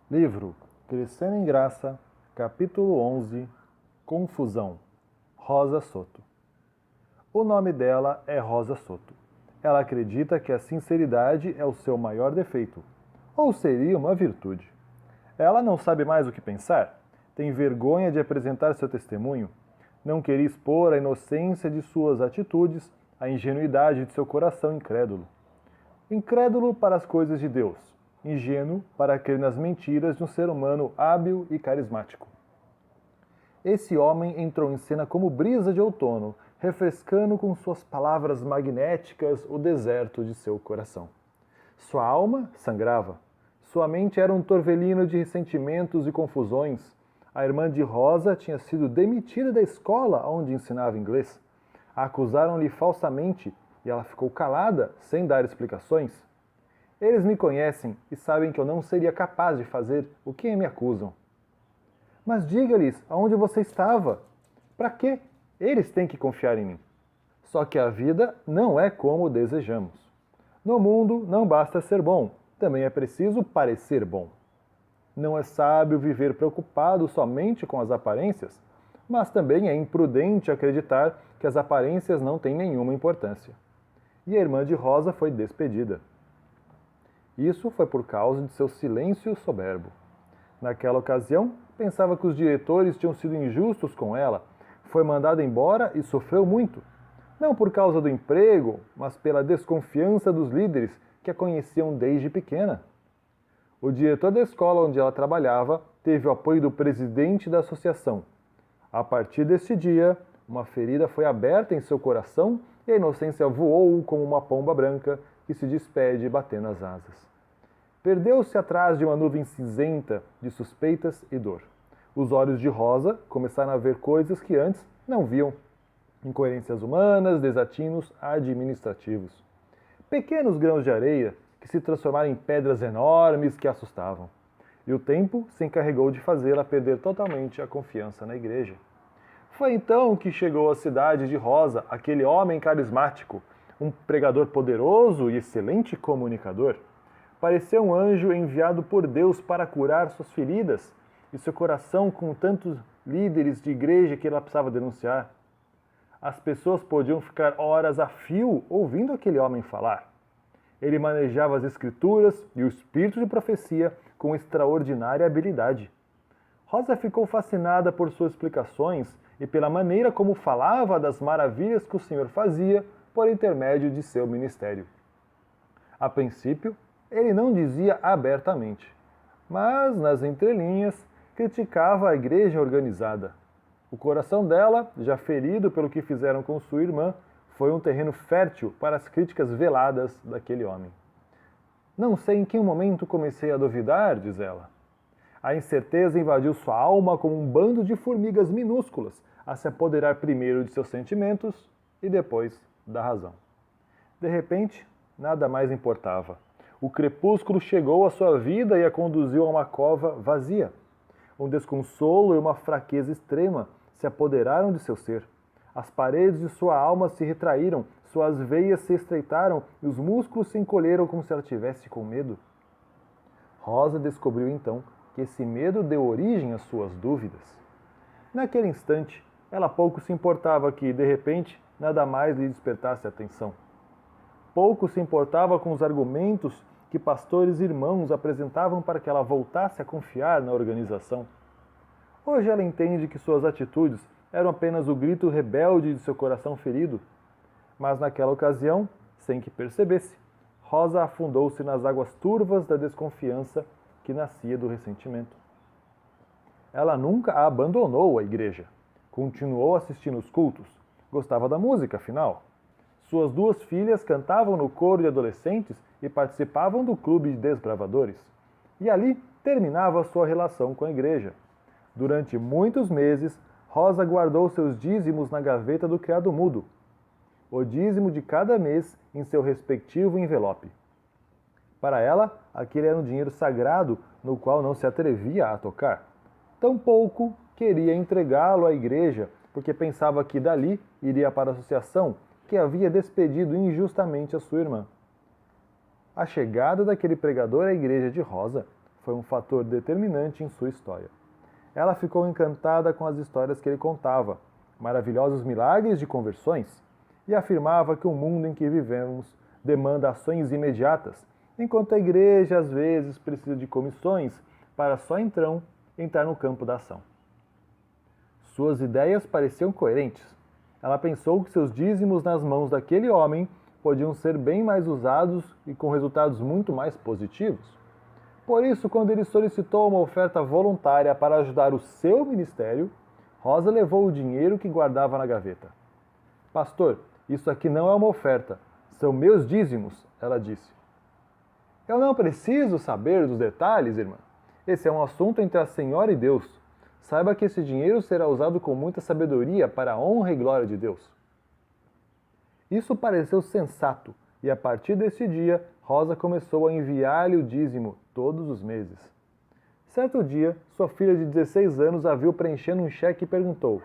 Livro Crescendo em Graça, capítulo 11, Confusão, Rosa Soto. O nome dela é Rosa Soto. Ela acredita que a sinceridade é o seu maior defeito, ou seria uma virtude. Ela não sabe mais o que pensar, tem vergonha de apresentar seu testemunho, não quer expor a inocência de suas atitudes, a ingenuidade de seu coração incrédulo. Incrédulo para as coisas de Deus, ingênuo para crer nas mentiras de um ser humano hábil e carismático. Esse homem entrou em cena como brisa de outono, refrescando com suas palavras magnéticas o deserto de seu coração. Sua alma sangrava. Sua mente era um torvelino de ressentimentos e confusões. A irmã de Rosa tinha sido demitida da escola onde ensinava inglês. Acusaram-lhe falsamente e ela ficou calada, sem dar explicações. Eles me conhecem e sabem que eu não seria capaz de fazer o que me acusam. Mas diga-lhes aonde você estava. Para quê? Eles têm que confiar em mim. Só que a vida não é como desejamos. No mundo não basta ser bom, também é preciso parecer bom. Não é sábio viver preocupado somente com as aparências, mas também é imprudente acreditar que as aparências não têm nenhuma importância. E a irmã de Rosa foi despedida. Isso foi por causa de seu silêncio soberbo. Naquela ocasião, pensava que os diretores tinham sido injustos com ela, foi mandada embora e sofreu muito. Não por causa do emprego, mas pela desconfiança dos líderes que a conheciam desde pequena. O diretor da escola onde ela trabalhava teve o apoio do presidente da associação. A partir deste dia, uma ferida foi aberta em seu coração e a inocência voou como uma pomba branca que se despede batendo as asas. Perdeu-se atrás de uma nuvem cinzenta de suspeitas e dor. Os olhos de Rosa começaram a ver coisas que antes não viam. Incoerências humanas, desatinos administrativos. Pequenos grãos de areia que se transformaram em pedras enormes que assustavam. E o tempo se encarregou de fazê-la perder totalmente a confiança na igreja. Foi então que chegou à cidade de Rosa aquele homem carismático, um pregador poderoso e excelente comunicador. Parecia um anjo enviado por Deus para curar suas feridas e seu coração com tantos líderes de igreja que ela precisava denunciar. As pessoas podiam ficar horas a fio ouvindo aquele homem falar. Ele manejava as escrituras e o espírito de profecia com extraordinária habilidade. Rosa ficou fascinada por suas explicações e pela maneira como falava das maravilhas que o Senhor fazia por intermédio de seu ministério. A princípio, ele não dizia abertamente, mas nas entrelinhas criticava a igreja organizada. O coração dela, já ferido pelo que fizeram com sua irmã, foi um terreno fértil para as críticas veladas daquele homem. Não sei em que momento comecei a duvidar, diz ela. A incerteza invadiu sua alma como um bando de formigas minúsculas a se apoderar primeiro de seus sentimentos e depois da razão. De repente, nada mais importava. O crepúsculo chegou à sua vida e a conduziu a uma cova vazia. Um desconsolo e uma fraqueza extrema se apoderaram de seu ser. As paredes de sua alma se retraíram, suas veias se estreitaram e os músculos se encolheram como se ela tivesse com medo. Rosa descobriu então que esse medo deu origem às suas dúvidas. Naquele instante, ela pouco se importava que, de repente, nada mais lhe despertasse atenção. Pouco se importava com os argumentos que pastores e irmãos apresentavam para que ela voltasse a confiar na organização. Hoje ela entende que suas atitudes eram apenas o grito rebelde de seu coração ferido. Mas naquela ocasião, sem que percebesse, Rosa afundou-se nas águas turvas da desconfiança que nascia do ressentimento. Ela nunca abandonou a igreja. Continuou assistindo os cultos. Gostava da música, afinal. Suas duas filhas cantavam no coro de adolescentes e participavam do clube de desbravadores. E ali terminava a sua relação com a igreja. Durante muitos meses, Rosa guardou seus dízimos na gaveta do criado mudo. O dízimo de cada mês em seu respectivo envelope. Para ela, aquele era um dinheiro sagrado no qual não se atrevia a tocar. Tampouco queria entregá-lo à igreja, porque pensava que dali iria para a associação que havia despedido injustamente a sua irmã. A chegada daquele pregador à igreja de Rosa foi um fator determinante em sua história. Ela ficou encantada com as histórias que ele contava, maravilhosos milagres de conversões, e afirmava que o mundo em que vivemos demanda ações imediatas, enquanto a igreja às vezes precisa de comissões para só então entrar no campo da ação. Suas ideias pareciam coerentes. Ela pensou que seus dízimos nas mãos daquele homem podiam ser bem mais usados e com resultados muito mais positivos. Por isso, quando ele solicitou uma oferta voluntária para ajudar o seu ministério, Rosa levou o dinheiro que guardava na gaveta. Pastor, isso aqui não é uma oferta, são meus dízimos, ela disse. Eu não preciso saber dos detalhes, irmã. Esse é um assunto entre a senhora e Deus. Saiba que esse dinheiro será usado com muita sabedoria para a honra e glória de Deus. Isso pareceu sensato, e a partir desse dia, Rosa começou a enviar-lhe o dízimo todos os meses. Certo dia, sua filha de 16 anos a viu preenchendo um cheque e perguntou: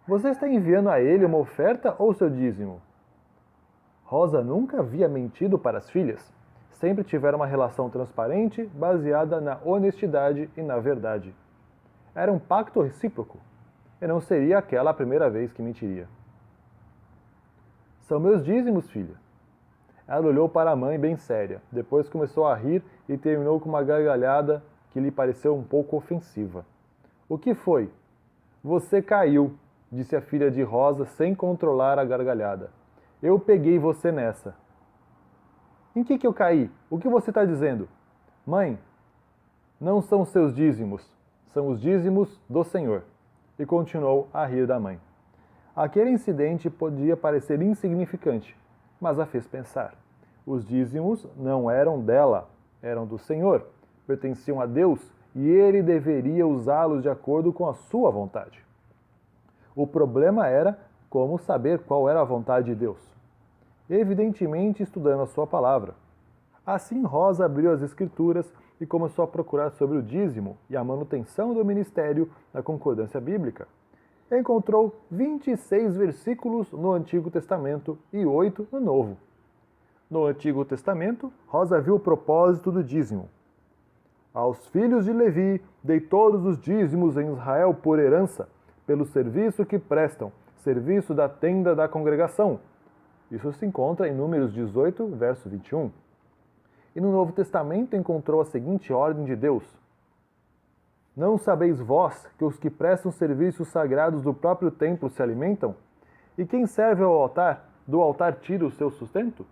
Você está enviando a ele uma oferta ou seu dízimo? Rosa nunca havia mentido para as filhas. Sempre tiveram uma relação transparente, baseada na honestidade e na verdade. Era um pacto recíproco, e não seria aquela a primeira vez que mentiria. São meus dízimos, filha. Ela olhou para a mãe bem séria, depois começou a rir e terminou com uma gargalhada que lhe pareceu um pouco ofensiva. O que foi? Você caiu, disse a filha de Rosa sem controlar a gargalhada. Eu peguei você nessa. Em que eu caí? O que você está dizendo? Mãe, não são seus dízimos, são os dízimos do Senhor. E continuou a rir da mãe. Aquele incidente podia parecer insignificante, mas a fez pensar. Os dízimos não eram dela, eram do Senhor, pertenciam a Deus e ele deveria usá-los de acordo com a sua vontade. O problema era como saber qual era a vontade de Deus. Evidentemente estudando a sua palavra. Assim Rosa abriu as Escrituras e começou a procurar sobre o dízimo e a manutenção do ministério na concordância bíblica. Encontrou 26 versículos no Antigo Testamento e 8 no Novo. No Antigo Testamento, Rosa viu o propósito do dízimo. Aos filhos de Levi dei todos os dízimos em Israel por herança, pelo serviço que prestam, serviço da tenda da congregação. Isso se encontra em Números 18, verso 21. E no Novo Testamento encontrou a seguinte ordem de Deus: Não sabeis vós que os que prestam serviços sagrados do próprio templo se alimentam? E quem serve ao altar, do altar tira o seu sustento?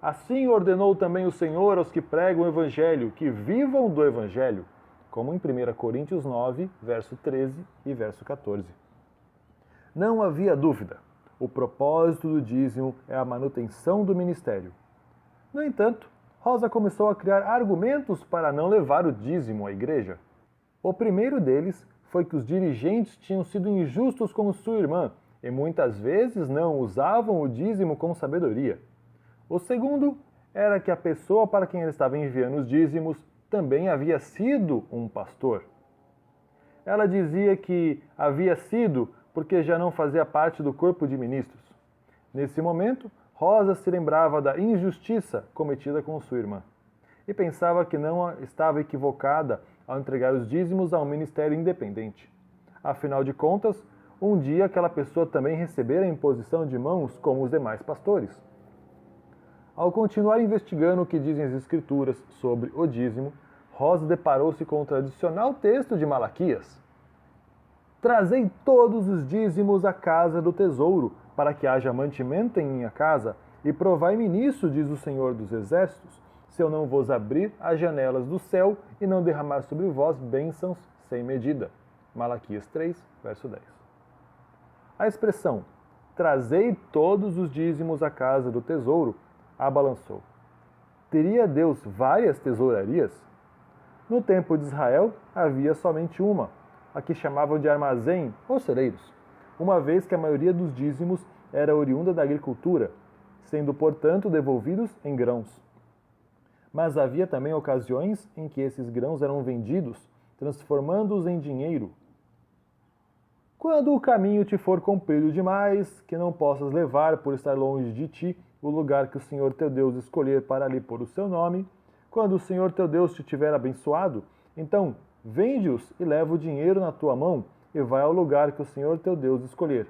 Assim ordenou também o Senhor aos que pregam o Evangelho, que vivam do Evangelho, como em 1 Coríntios 9, verso 13 e verso 14. Não havia dúvida. O propósito do dízimo é a manutenção do ministério. No entanto, Rosa começou a criar argumentos para não levar o dízimo à igreja. O primeiro deles foi que os dirigentes tinham sido injustos com sua irmã e muitas vezes não usavam o dízimo com sabedoria. O segundo era que a pessoa para quem ele estava enviando os dízimos também havia sido um pastor. Ela dizia que havia sido porque já não fazia parte do corpo de ministros. Nesse momento, Rosa se lembrava da injustiça cometida com sua irmã e pensava que não estava equivocada ao entregar os dízimos a um ministério independente. Afinal de contas, um dia aquela pessoa também recebera a imposição de mãos como os demais pastores. Ao continuar investigando o que dizem as Escrituras sobre o dízimo, Rosa deparou-se com o tradicional texto de Malaquias. Trazei todos os dízimos à casa do tesouro, para que haja mantimento em minha casa, e provai-me nisso, diz o Senhor dos Exércitos, se eu não vos abrir as janelas do céu e não derramar sobre vós bênçãos sem medida. Malaquias 3, verso 10. A expressão, trazei todos os dízimos à casa do tesouro, a balançou. Teria Deus várias tesourarias? No tempo de Israel, havia somente uma, a que chamavam de armazém ou celeiros, uma vez que a maioria dos dízimos era oriunda da agricultura, sendo, portanto, devolvidos em grãos. Mas havia também ocasiões em que esses grãos eram vendidos, transformando-os em dinheiro. Quando o caminho te for comprido demais, que não possas levar por estar longe de ti o lugar que o Senhor teu Deus escolher para ali pôr o seu nome, quando o Senhor teu Deus te tiver abençoado, Então, vende-os e leva o dinheiro na tua mão e vai ao lugar que o Senhor teu Deus escolher.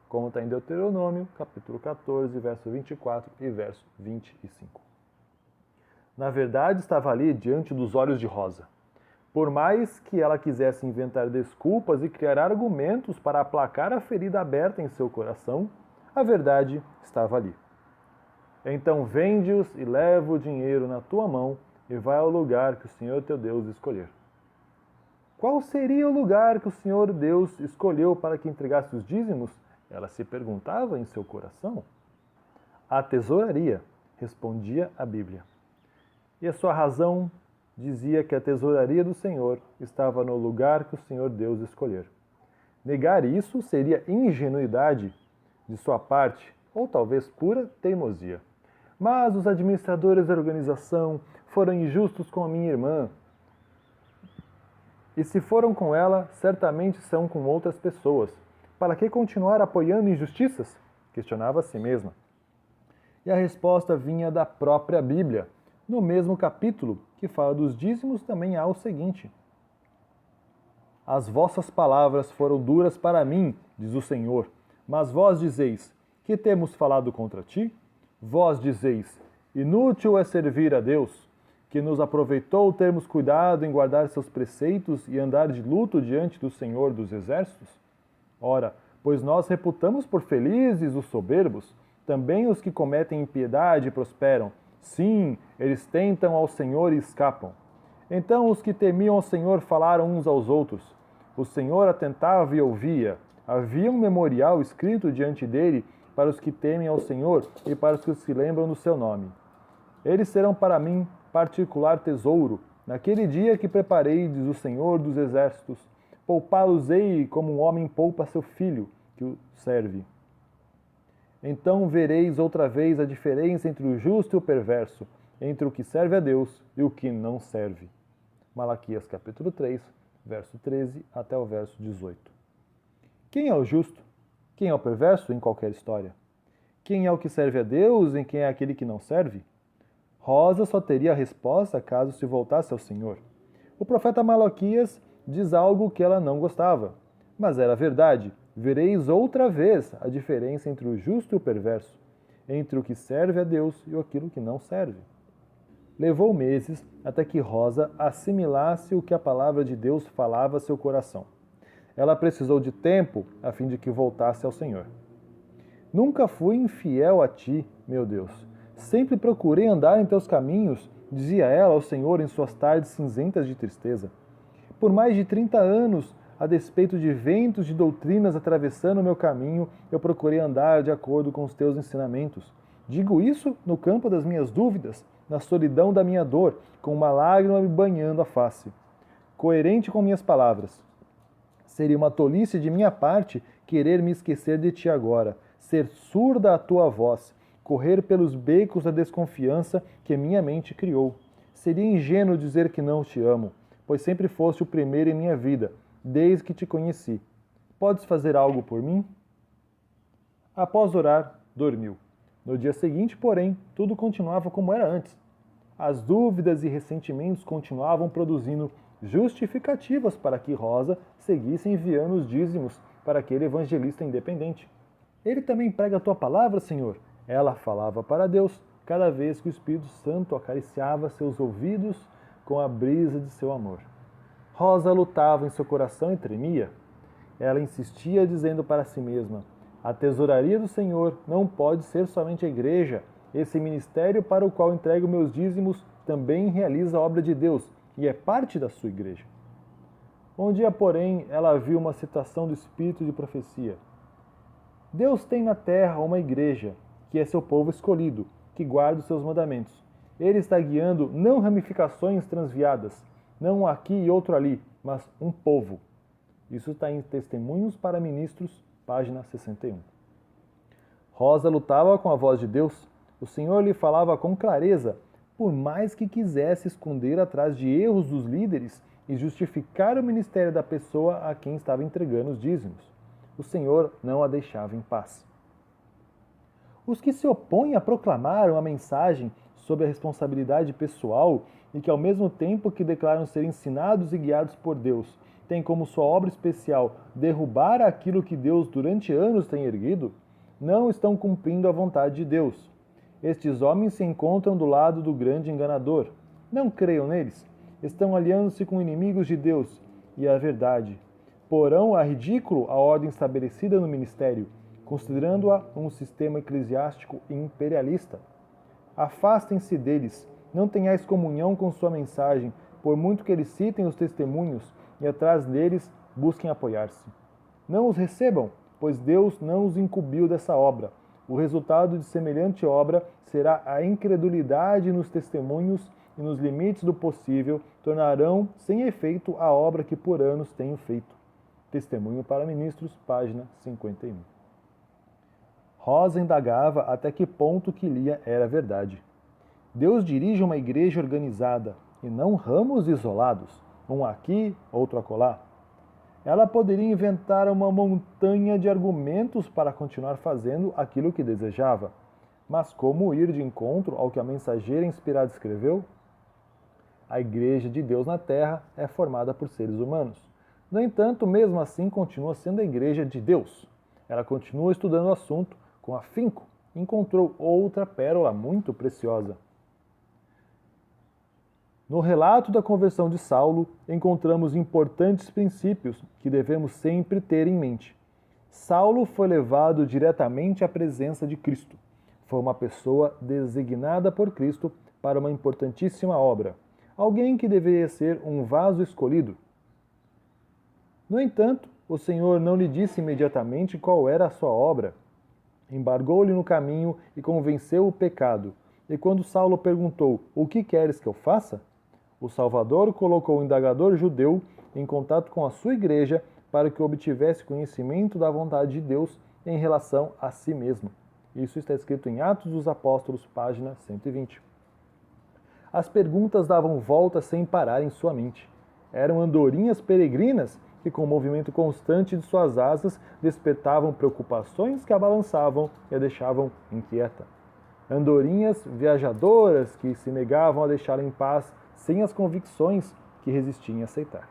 Como está em Deuteronômio, capítulo 14, verso 24 e verso 25. Na verdade, estava ali diante dos olhos de Rosa. Por mais que ela quisesse inventar desculpas e criar argumentos para aplacar a ferida aberta em seu coração, a verdade estava ali. Então vende-os e leva o dinheiro na tua mão e vai ao lugar que o Senhor teu Deus escolher. Qual seria o lugar que o Senhor Deus escolheu para que entregasse os dízimos? Ela se perguntava em seu coração. A tesouraria, respondia a Bíblia. E a sua razão dizia que a tesouraria do Senhor estava no lugar que o Senhor Deus escolher. Negar isso seria ingenuidade de sua parte, ou talvez pura teimosia. Mas os administradores da organização foram injustos com a minha irmã. E se foram com ela, certamente são com outras pessoas. Para que continuar apoiando injustiças? Questionava a si mesma. E a resposta vinha da própria Bíblia. No mesmo capítulo que fala dos dízimos, também há o seguinte: As vossas palavras foram duras para mim, diz o Senhor, mas vós dizeis, que temos falado contra ti? Vós dizeis, inútil é servir a Deus, que nos aproveitou termos cuidado em guardar seus preceitos e andar de luto diante do Senhor dos Exércitos? Ora, pois nós reputamos por felizes os soberbos, também os que cometem impiedade prosperam. Sim, eles tentam ao Senhor e escapam. Então os que temiam ao Senhor falaram uns aos outros. O Senhor atentava e ouvia. Havia um memorial escrito diante dele para os que temem ao Senhor e para os que se lembram do seu nome. Eles serão para mim particular tesouro, naquele dia que preparei, diz o Senhor dos Exércitos. Poupá-los-ei como um homem poupa seu filho, que o serve. Então vereis outra vez a diferença entre o justo e o perverso, entre o que serve a Deus e o que não serve. Malaquias capítulo 3, verso 13 até o verso 18. Quem é o justo? Quem é o perverso em qualquer história? Quem é o que serve a Deus e quem é aquele que não serve? Rosa só teria a resposta caso se voltasse ao Senhor. O profeta Malaquias diz algo que ela não gostava, mas era verdade. Vereis outra vez a diferença entre o justo e o perverso, entre o que serve a Deus e aquilo que não serve. Levou meses até que Rosa assimilasse o que a palavra de Deus falava a seu coração. Ela precisou de tempo a fim de que voltasse ao Senhor. Nunca fui infiel a ti, meu Deus. Sempre procurei andar em teus caminhos, dizia ela ao Senhor em suas tardes cinzentas de tristeza. Por mais de 30 anos, a despeito de ventos de doutrinas atravessando o meu caminho, eu procurei andar de acordo com os teus ensinamentos. Digo isso no campo das minhas dúvidas, na solidão da minha dor, com uma lágrima me banhando a face. Coerente com minhas palavras. Seria uma tolice de minha parte querer me esquecer de ti agora, ser surda à tua voz, correr pelos becos da desconfiança que minha mente criou. Seria ingênuo dizer que não te amo, pois sempre foste o primeiro em minha vida, desde que te conheci. Podes fazer algo por mim? Após orar, dormiu. No dia seguinte, porém, tudo continuava como era antes. As dúvidas e ressentimentos continuavam produzindo justificativas para que Rosa seguisse enviando os dízimos para aquele evangelista independente. Ele também prega a tua palavra, Senhor. Ela falava para Deus cada vez que o Espírito Santo acariciava seus ouvidos com a brisa de seu amor. Rosa lutava em seu coração e tremia. Ela insistia dizendo para si mesma: a tesouraria do Senhor não pode ser somente a igreja. Esse ministério para o qual entrego meus dízimos também realiza a obra de Deus e é parte da sua igreja. Um dia, porém, ela viu uma citação do Espírito de profecia. Deus tem na terra uma igreja, que é seu povo escolhido, que guarda os seus mandamentos. Ele está guiando não ramificações transviadas, não um aqui e outro ali, mas um povo. Isso está em Testemunhos para Ministros, página 61. Rosa lutava com a voz de Deus. O Senhor lhe falava com clareza, por mais que quisesse esconder atrás de erros dos líderes e justificar o ministério da pessoa a quem estava entregando os dízimos. O Senhor não a deixava em paz. Os que se opõem a proclamar uma mensagem sobre a responsabilidade pessoal e que ao mesmo tempo que declaram ser ensinados e guiados por Deus, têm como sua obra especial derrubar aquilo que Deus durante anos tem erguido, não estão cumprindo a vontade de Deus. Estes homens se encontram do lado do grande enganador. Não creiam neles. Estão aliando-se com inimigos de Deus e a verdade. Porão a ridículo a ordem estabelecida no ministério, considerando-a um sistema eclesiástico imperialista. Afastem-se deles, não tenhais comunhão com sua mensagem, por muito que eles citem os testemunhos e atrás deles busquem apoiar-se. Não os recebam, pois Deus não os incumbiu dessa obra. O resultado de semelhante obra será a incredulidade nos testemunhos e nos limites do possível tornarão sem efeito a obra que por anos tenho feito. Testemunho para Ministros, página 51. Rosa indagava até que ponto o que lia era verdade. Deus dirige uma igreja organizada, e não ramos isolados, um aqui, outro acolá. Ela poderia inventar uma montanha de argumentos para continuar fazendo aquilo que desejava. Mas como ir de encontro ao que a mensageira inspirada escreveu? A Igreja de Deus na Terra é formada por seres humanos. No entanto, mesmo assim, continua sendo a Igreja de Deus. Ela continua estudando o assunto com afinco e encontrou outra pérola muito preciosa. No relato da conversão de Saulo, encontramos importantes princípios que devemos sempre ter em mente. Saulo foi levado diretamente à presença de Cristo. Foi uma pessoa designada por Cristo para uma importantíssima obra. Alguém que deveria ser um vaso escolhido. No entanto, o Senhor não lhe disse imediatamente qual era a sua obra. Embargou-lhe no caminho e convenceu o pecado. E quando Saulo perguntou, "O que queres que eu faça?", o Salvador colocou o indagador judeu em contato com a sua igreja para que obtivesse conhecimento da vontade de Deus em relação a si mesmo. Isso está escrito em Atos dos Apóstolos, página 120. As perguntas davam volta sem parar em sua mente. Eram andorinhas peregrinas que, com o movimento constante de suas asas, despertavam preocupações que a balançavam e a deixavam inquieta. Andorinhas viajadoras que se negavam a deixá-la em paz sem as convicções que resistia em aceitar.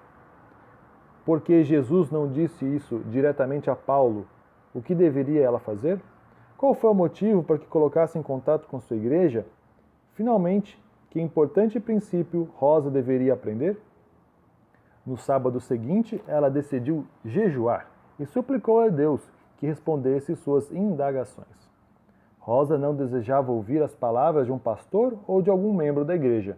Porque Jesus não disse isso diretamente a Paulo, o que deveria ela fazer? Qual foi o motivo para que colocasse em contato com sua igreja? Finalmente, que importante princípio Rosa deveria aprender? No sábado seguinte, ela decidiu jejuar e suplicou a Deus que respondesse suas indagações. Rosa não desejava ouvir as palavras de um pastor ou de algum membro da igreja.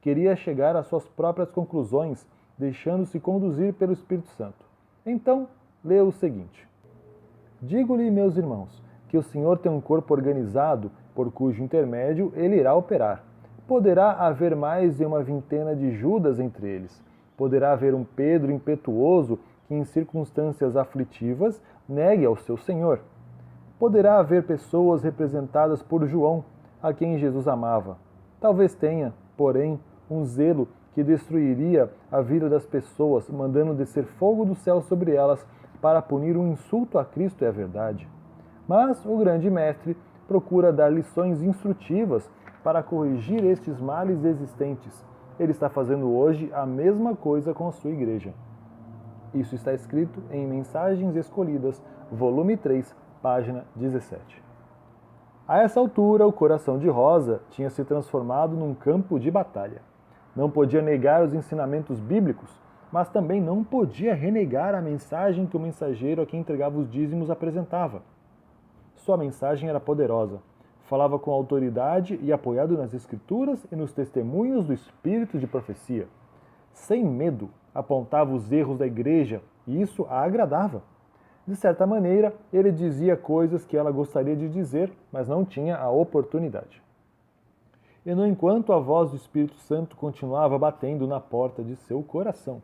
Queria chegar às suas próprias conclusões, deixando-se conduzir pelo Espírito Santo. Então, leu o seguinte: Digo-lhe, meus irmãos, que o Senhor tem um corpo organizado, por cujo intermédio ele irá operar. Poderá haver mais de uma vintena de Judas entre eles. Poderá haver um Pedro impetuoso que, em circunstâncias aflitivas, negue ao seu Senhor. Poderá haver pessoas representadas por João, a quem Jesus amava. Talvez tenha, porém, um zelo que destruiria a vida das pessoas, mandando descer fogo do céu sobre elas para punir um insulto a Cristo e à verdade. Mas o grande mestre procura dar lições instrutivas para corrigir estes males existentes. Ele está fazendo hoje a mesma coisa com a sua igreja. Isso está escrito em Mensagens Escolhidas, volume 3, página 17. A essa altura, o coração de Rosa tinha se transformado num campo de batalha. Não podia negar os ensinamentos bíblicos, mas também não podia renegar a mensagem que o mensageiro a quem entregava os dízimos apresentava. Sua mensagem era poderosa. Falava com autoridade e apoiado nas Escrituras e nos testemunhos do Espírito de profecia. Sem medo, apontava os erros da igreja e isso a agradava. De certa maneira, ele dizia coisas que ela gostaria de dizer, mas não tinha a oportunidade. E, no entanto, a voz do Espírito Santo continuava batendo na porta de seu coração.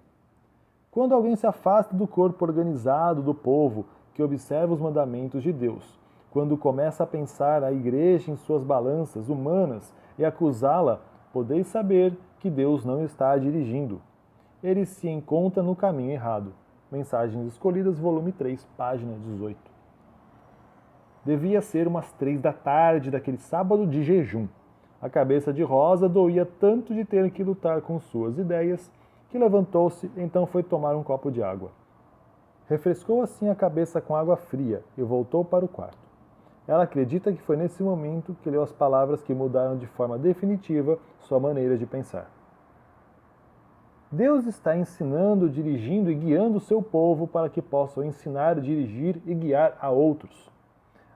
Quando alguém se afasta do corpo organizado do povo que observa os mandamentos de Deus, quando começa a pensar a igreja em suas balanças humanas e acusá-la, podeis saber que Deus não está a dirigindo. Ele se encontra no caminho errado. Mensagens Escolhidas, volume 3, página 18. Devia ser umas 3 da tarde daquele sábado de jejum. A cabeça de Rosa doía tanto de ter que lutar com suas ideias, que levantou-se, então foi tomar um copo de água. Refrescou assim a cabeça com água fria e voltou para o quarto. Ela acredita que foi nesse momento que leu as palavras que mudaram de forma definitiva sua maneira de pensar. Deus está ensinando, dirigindo e guiando o seu povo para que possam ensinar, dirigir e guiar a outros.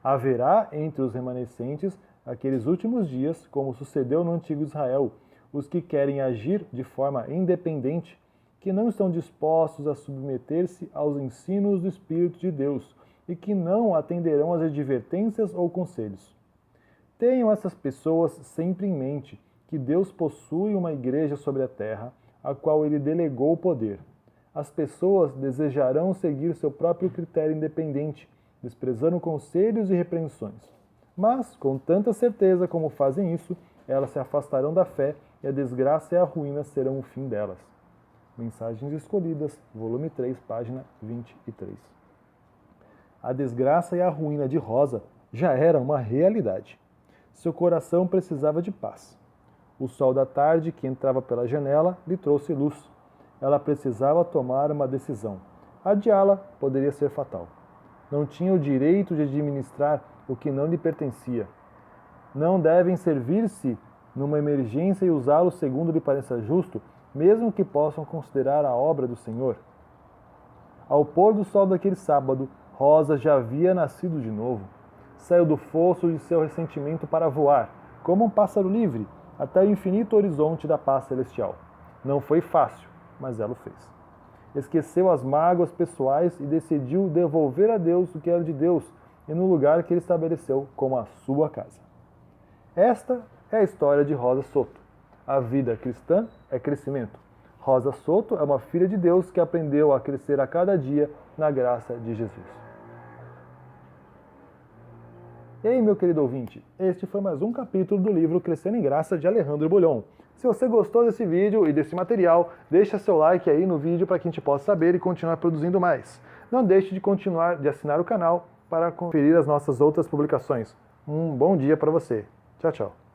Haverá entre os remanescentes aqueles últimos dias, como sucedeu no antigo Israel, os que querem agir de forma independente, que não estão dispostos a submeter-se aos ensinos do Espírito de Deus e que não atenderão às advertências ou conselhos. Tenham essas pessoas sempre em mente que Deus possui uma igreja sobre a terra, a qual ele delegou o poder. As pessoas desejarão seguir seu próprio critério independente, desprezando conselhos e repreensões. Mas, com tanta certeza como fazem isso, elas se afastarão da fé e a desgraça e a ruína serão o fim delas. Mensagens Escolhidas, volume 3, página 23. A desgraça e a ruína de Rosa já era uma realidade. Seu coração precisava de paz. O sol da tarde que entrava pela janela lhe trouxe luz. Ela precisava tomar uma decisão. Adiá-la poderia ser fatal. Não tinha o direito de administrar o que não lhe pertencia. Não devem servir-se numa emergência e usá-lo segundo lhe pareça justo, mesmo que possam considerar a obra do Senhor. Ao pôr do sol daquele sábado, Rosa já havia nascido de novo. Saiu do fosso de seu ressentimento para voar, como um pássaro livre, até o infinito horizonte da paz celestial. Não foi fácil, mas ela o fez. Esqueceu as mágoas pessoais e decidiu devolver a Deus o que era de Deus e no lugar que ele estabeleceu como a sua casa. Esta é a história de Rosa Soto. A vida cristã é crescimento. Rosa Soto é uma filha de Deus que aprendeu a crescer a cada dia na graça de Jesus. E aí, meu querido ouvinte, este foi mais um capítulo do livro Crescendo em Graça, de Alejandro Bulhon. Se você gostou desse vídeo e desse material, deixa seu like aí no vídeo para que a gente possa saber e continuar produzindo mais. Não deixe de assinar o canal para conferir as nossas outras publicações. Um bom dia para você. Tchau, tchau.